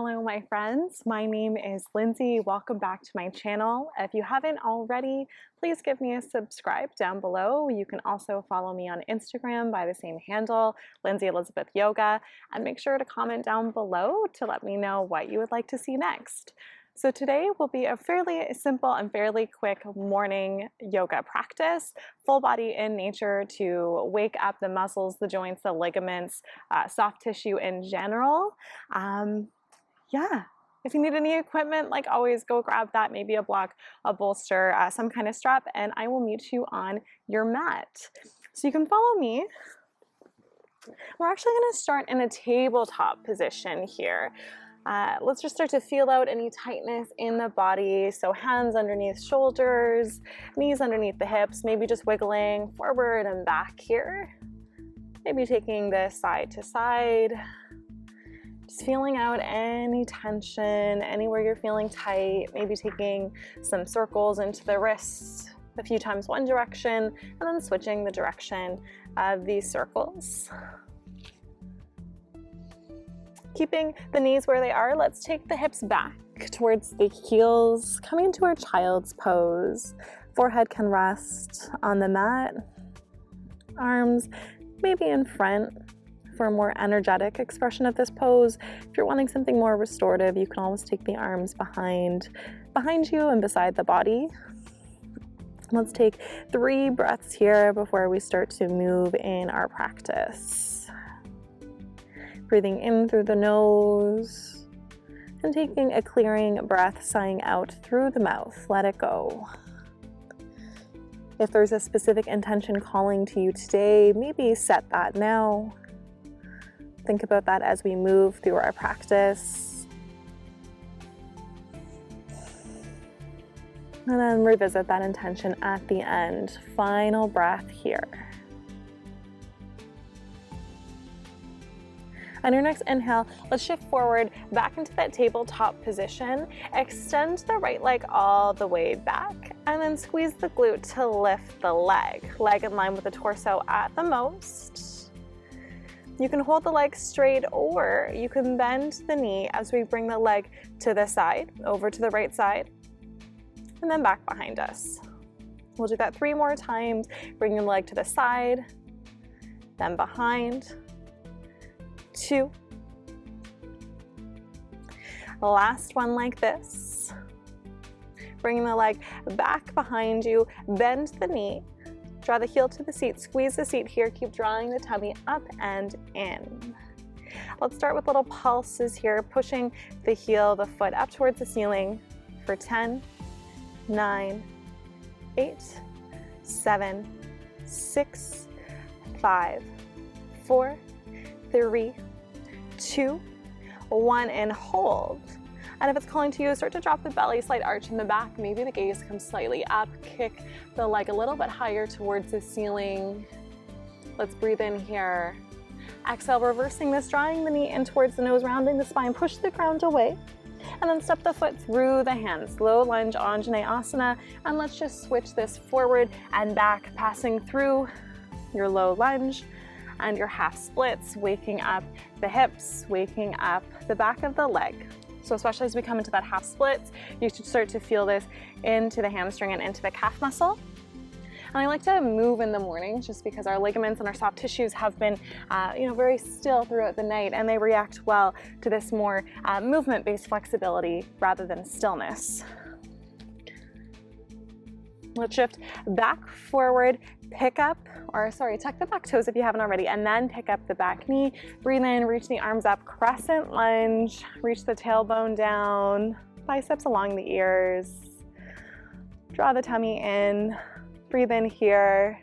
Hello, my friends. My name is Lindsay. Welcome back to my channel. If you haven't already, please give me a subscribe down below. You can also follow me on Instagram by the same handle, Lindsay Elizabeth Yoga, and make sure to comment down below to let me know what you would like to see next. So today will be a fairly simple and fairly quick morning yoga practice, full body in nature to wake up the muscles, the joints, the ligaments, soft tissue in general. If you need any equipment, like always, go grab that, maybe a block, a bolster, some kind of strap, and I will meet you on your mat. So you can follow me. We're actually going to start in a tabletop position here. Let's just start to feel out any tightness in the body. So hands underneath shoulders, knees underneath the hips, maybe just wiggling forward and back here. Maybe taking this side to side. Just feeling out any tension, anywhere you're feeling tight, maybe taking some circles into the wrists a few times one direction, and then switching the direction of these circles. Keeping the knees where they are, let's take the hips back towards the heels, coming into our child's pose. Forehead can rest on the mat, arms maybe in front. For a more energetic expression of this pose. If you're wanting something more restorative, you can always take the arms behind you and beside the body. Let's take 3 breaths here before we start to move in our practice. Breathing in through the nose and taking a clearing breath, sighing out through the mouth. Let it go. If there's a specific intention calling to you today, maybe set that now. Think about that as we move through our practice. And then revisit that intention at the end. Final breath here. On your next inhale, let's shift forward back into that tabletop position. Extend the right leg all the way back and then squeeze the glute to lift the leg. Leg in line with the torso at the most. You can hold the leg straight or you can bend the knee as we bring the leg to the side, over to the right side, and then back behind us. We'll do that 3 more times, bringing the leg to the side, then behind, 2. Last one like this. Bringing the leg back behind you, bend the knee, draw the heel to the seat, squeeze the seat here, keep drawing the tummy up and in. Let's start with little pulses here, pushing the heel, the foot up towards the ceiling for 10, 9, 8, 7, 6, 5, 4, 3, 2, 1, and hold. And if it's calling to you, start to drop the belly, slight arch in the back. Maybe the gaze comes slightly up. Kick the leg a little bit higher towards the ceiling. Let's breathe in here. Exhale, reversing this, drawing the knee in towards the nose, rounding the spine. Push the ground away. And then step the foot through the hands. Low lunge, Anjaneyasana. And let's just switch this forward and back, passing through your low lunge and your half splits, waking up the hips, waking up the back of the leg. So especially as we come into that half splits, you should start to feel this into the hamstring and into the calf muscle. And I like to move in the morning just because our ligaments and our soft tissues have been very still throughout the night, and they react well to this more movement-based flexibility rather than stillness. Let's shift back forward, tuck the back toes if you haven't already, and then pick up the back knee. Breathe in, reach the arms up, crescent lunge, reach the tailbone down, biceps along the ears. Draw the tummy in, breathe in here.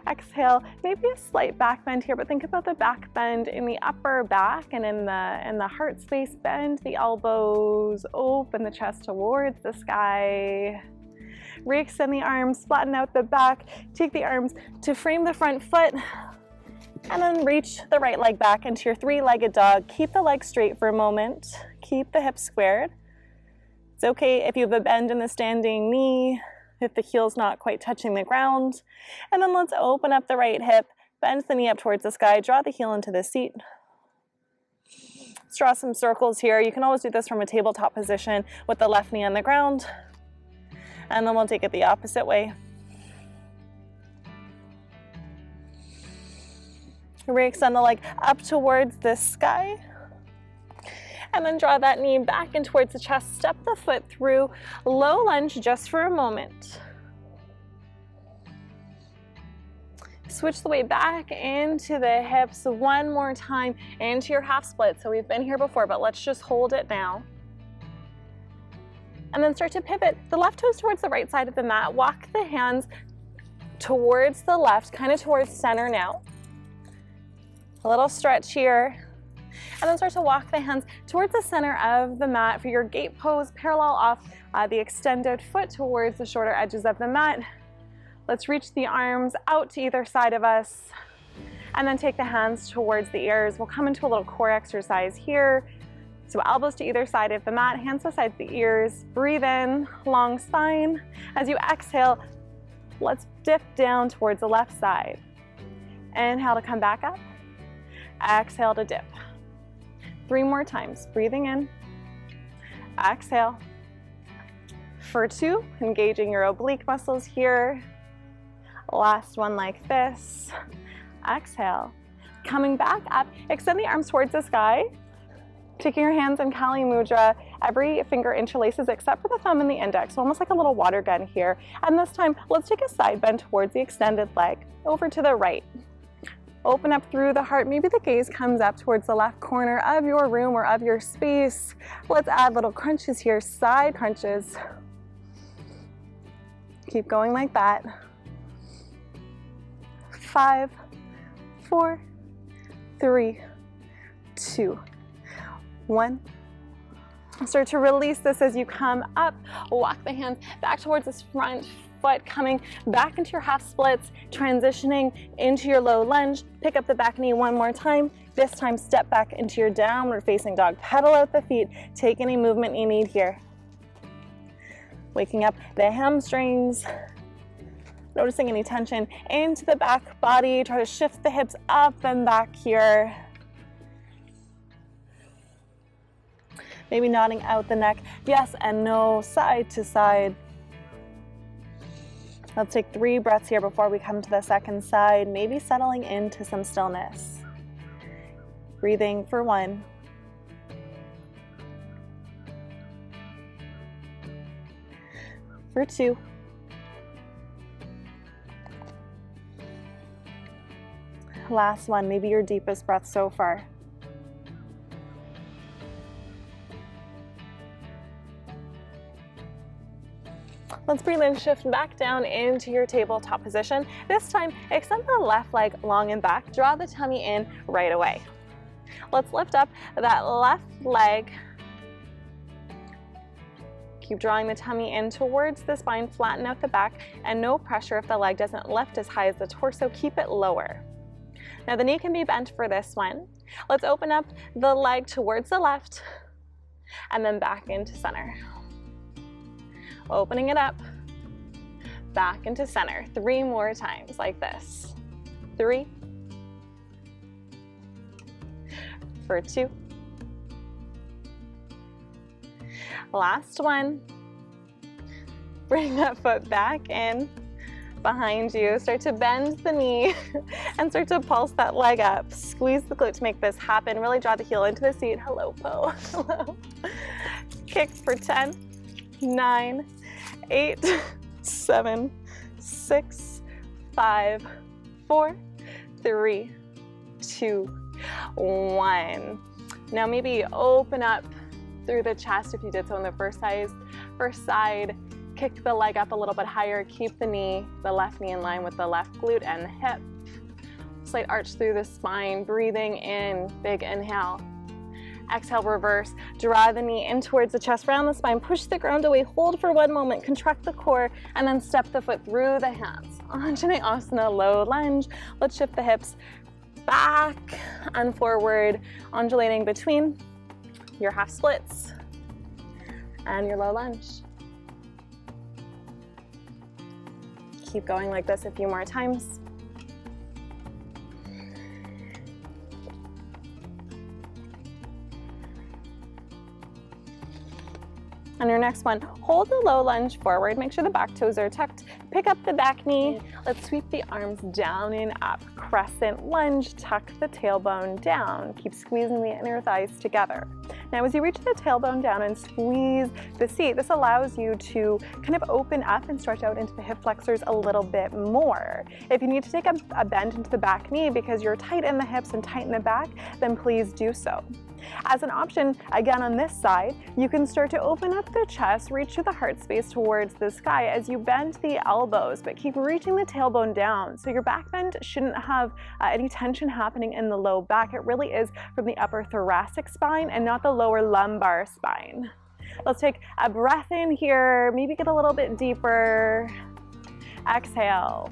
Exhale, maybe a slight back bend here, but think about the back bend in the upper back and in the heart space. Bend the elbows, open the chest towards the sky. Re-extend the arms, flatten out the back, take the arms to frame the front foot, and then reach the right leg back into your 3-legged dog. Keep the leg straight for a moment. Keep the hips squared. It's okay if you have a bend in the standing knee, if the heel's not quite touching the ground. And then let's open up the right hip, bend the knee up towards the sky, draw the heel into the seat. Let's draw some circles here. You can always do this from a tabletop position with the left knee on the ground. And then we'll take it the opposite way. Re-extend the leg up towards the sky. And then draw that knee back in towards the chest. Step the foot through, low lunge just for a moment. Switch the weight back into the hips one more time, into your half split. So we've been here before, but let's just hold it now. And then start to pivot the left toes towards the right side of the mat. Walk the hands towards the left, kind of towards center now. A little stretch here. And then start to walk the hands towards the center of the mat for your gate pose, parallel off the extended foot towards the shorter edges of the mat. Let's reach the arms out to either side of us and then take the hands towards the ears. We'll come into a little core exercise here. So elbows to either side of the mat, hands beside the ears. Breathe in, long spine. As you exhale, let's dip down towards the left side. Inhale to come back up. Exhale to dip. 3 more times. Breathing in. Exhale. For 2, engaging your oblique muscles here. Last one like this. Exhale. Coming back up, extend the arms towards the sky. Taking your hands in Kali Mudra, every finger interlaces except for the thumb and the index, so almost like a little water gun here. And this time, let's take a side bend towards the extended leg, over to the right. Open up through the heart. Maybe the gaze comes up towards the left corner of your room or of your space. Let's add little crunches here, side crunches. Keep going like that. 5, 4, 3, 2, 1. Start to release this as you come up. Walk the hands back towards this front foot, coming back into your half splits, transitioning into your low lunge. Pick up the back knee one more time. This time, step back into your downward facing dog. Pedal out the feet. Take any movement you need here. Waking up the hamstrings. Noticing any tension into the back body. Try to shift the hips up and back here. Maybe nodding out the neck. Yes and no, side to side. Let's take 3 breaths here before we come to the second side. Maybe settling into some stillness. Breathing for 1. For 2. Last one, maybe your deepest breath so far. Let's breathe in, shift back down into your tabletop position. This time, extend the left leg long and back. Draw the tummy in right away. Let's lift up that left leg. Keep drawing the tummy in towards the spine, flatten out the back, and no pressure if the leg doesn't lift as high as the torso, keep it lower. Now the knee can be bent for this one. Let's open up the leg towards the left and then back into center. Opening it up, back into center. 3 more times like this. 3. For 2. Last one. Bring that foot back in behind you. Start to bend the knee and start to pulse that leg up. Squeeze the glute to make this happen. Really draw the heel into the seat. Hello, Po. Hello. Kick for 10, 9, 8, 7, 6, 5, 4, 3, 2, 1. Now maybe open up through the chest if you did so in the first side. Kick the leg up a little bit higher. Keep the left knee in line with the left glute and the hip. Slight arch through the spine. Breathing in, big inhale. Exhale, reverse. Draw the knee in towards the chest, round the spine. Push the ground away. Hold for 1 moment. Contract the core and then step the foot through the hands. Anjaneyasana, low lunge. Let's shift the hips back and forward, undulating between your half splits and your low lunge. Keep going like this a few more times. On your next one, hold the low lunge forward. Make sure the back toes are tucked. Pick up the back knee. Let's sweep the arms down and up. Crescent lunge, tuck the tailbone down. Keep squeezing the inner thighs together. Now, as you reach the tailbone down and squeeze the seat, this allows you to kind of open up and stretch out into the hip flexors a little bit more. If you need to take a bend into the back knee because you're tight in the hips and tight in the back, then please do so. As an option, again on this side, you can start to open up the chest, reach to the heart space towards the sky as you bend the elbows, but keep reaching the tailbone down. So your back bend shouldn't have any tension happening in the low back. It really is from the upper thoracic spine and not the lower lumbar spine. Let's take a breath in here, maybe get a little bit deeper. Exhale.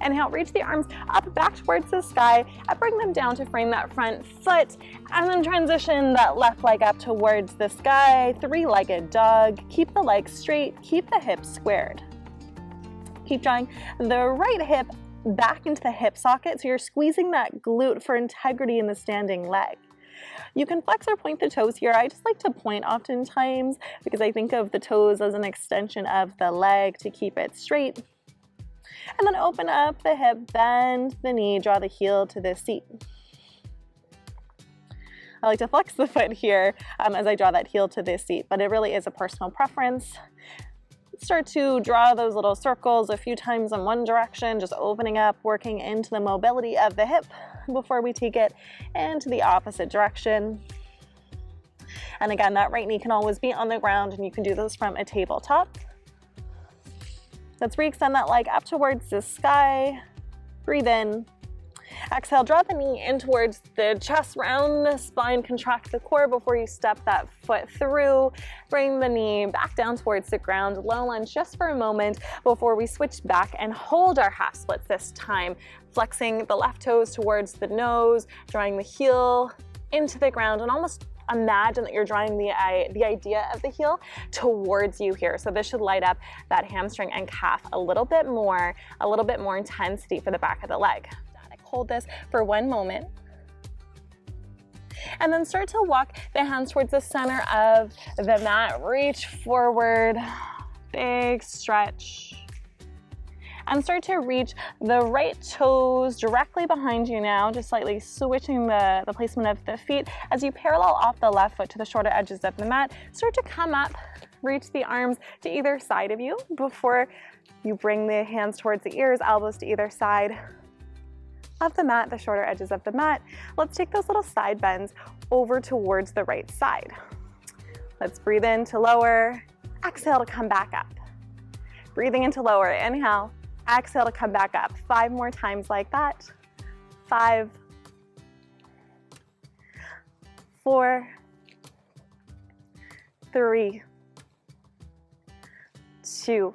Inhale, reach the arms up back towards the sky, and bring them down to frame that front foot, and then transition that left leg up towards the sky, three-legged dog. Keep the legs straight, keep the hips squared. Keep drawing the right hip back into the hip socket, so you're squeezing that glute for integrity in the standing leg. You can flex or point the toes here. I just like to point oftentimes because I think of the toes as an extension of the leg to keep it straight. And then open up the hip, bend the knee, draw the heel to the seat. I like to flex the foot here as I draw that heel to the seat, but it really is a personal preference. Start to draw those little circles a few times in one direction, just opening up, working into the mobility of the hip before we take it into the opposite direction. And again, that right knee can always be on the ground, and you can do this from a tabletop. Let's re-extend that leg up towards the sky. Breathe in. Exhale, draw the knee in towards the chest, round the spine, contract the core before you step that foot through. Bring the knee back down towards the ground. Low lunge just for a moment before we switch back and hold our half splits this time. Flexing the left toes towards the nose, drawing the heel into the ground, and almost imagine that you're drawing the idea of the heel towards you here. So this should light up that hamstring and calf a little bit more intensity for the back of the leg. Hold this for one moment. And then start to walk the hands towards the center of the mat. Reach forward, big stretch. And start to reach the right toes directly behind you now, just slightly switching the placement of the feet. As you parallel off the left foot to the shorter edges of the mat, start to come up, reach the arms to either side of you before you bring the hands towards the ears, elbows to either side of the mat, the shorter edges of the mat. Let's take those little side bends over towards the right side. Let's breathe in to lower, exhale to come back up. Breathing into lower, inhale, exhale to come back up. 5 more times like that. 5, 4, 3, 2.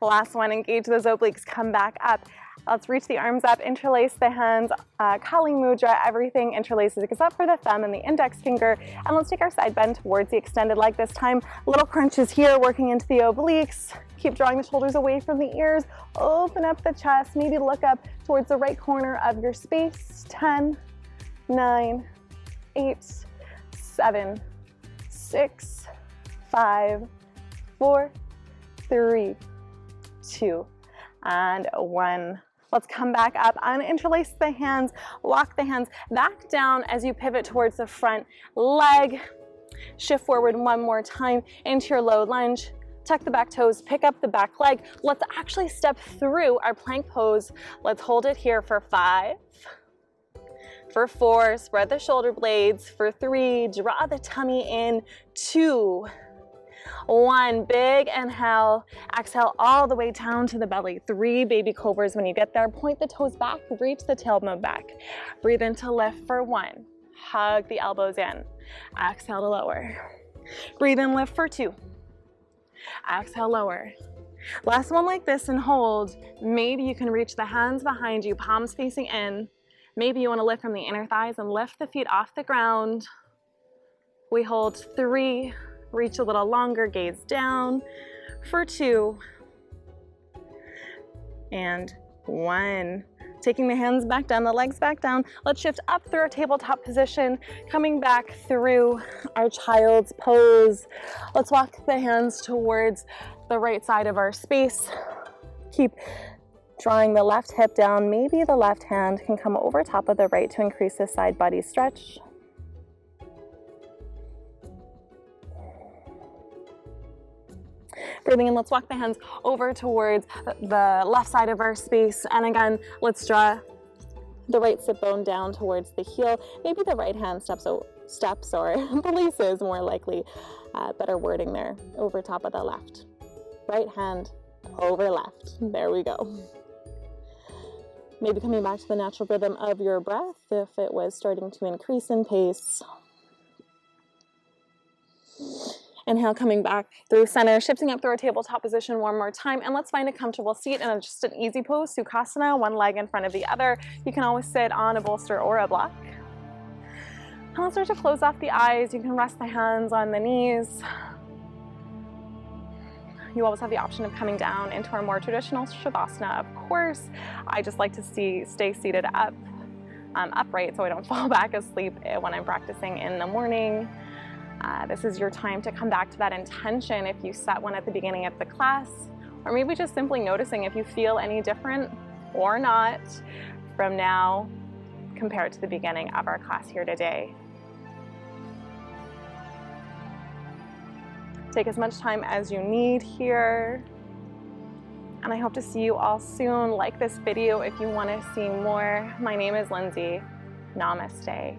Last one, engage those obliques, come back up. Let's reach the arms up, interlace the hands, Kali Mudra, everything interlaces except for the thumb and the index finger. And let's take our side bend towards the extended leg this time. Little crunches here, working into the obliques. Keep drawing the shoulders away from the ears. Open up the chest, maybe look up towards the right corner of your space. 10, 9, 8, 7, 6, 5, 4, 3, 2, and 1. Let's come back up, uninterlace the hands, walk the hands back down as you pivot towards the front leg. Shift forward one more time into your low lunge. Tuck the back toes, pick up the back leg. Let's actually step through our plank pose. Let's hold it here for 5. For 4, spread the shoulder blades. For 3, draw the tummy in. 2, 1, big inhale, exhale all the way down to the belly. 3 baby cobras. When you get there, point the toes back, reach the tailbone back. Breathe in to lift for 1. Hug the elbows in. Exhale to lower. Breathe in, lift for 2. Exhale, lower. Last one like this and hold. Maybe you can reach the hands behind you, palms facing in. Maybe you want to lift from the inner thighs and lift the feet off the ground. We hold 3. Reach a little longer, gaze down for 2 and 1. Taking the hands back down, the legs back down. Let's shift up through our tabletop position, coming back through our child's pose. Let's walk the hands towards the right side of our space. Keep drawing the left hip down. Maybe the left hand can come over top of the right to increase the side body stretch. Breathing in, let's walk the hands over towards the left side of our space. And again, let's draw the right sit bone down towards the heel. Maybe the right hand steps or releases, more likely. Better wording there, over top of the left. Right hand over left. There we go. Maybe coming back to the natural rhythm of your breath if it was starting to increase in pace. Inhale, coming back through center, shifting up through our tabletop position one more time. And let's find a comfortable seat in just an easy pose, Sukhasana, one leg in front of the other. You can always sit on a bolster or a block. And let's start to close off the eyes. You can rest the hands on the knees. You always have the option of coming down into our more traditional Shavasana, of course. I just like to stay seated upright so I don't fall back asleep when I'm practicing in the morning. This is your time to come back to that intention if you set one at the beginning of the class, or maybe just simply noticing if you feel any different or not from now compared to the beginning of our class here today. Take as much time as you need here. And I hope to see you all soon. Like this video if you want to see more. My name is Lindsay. Namaste.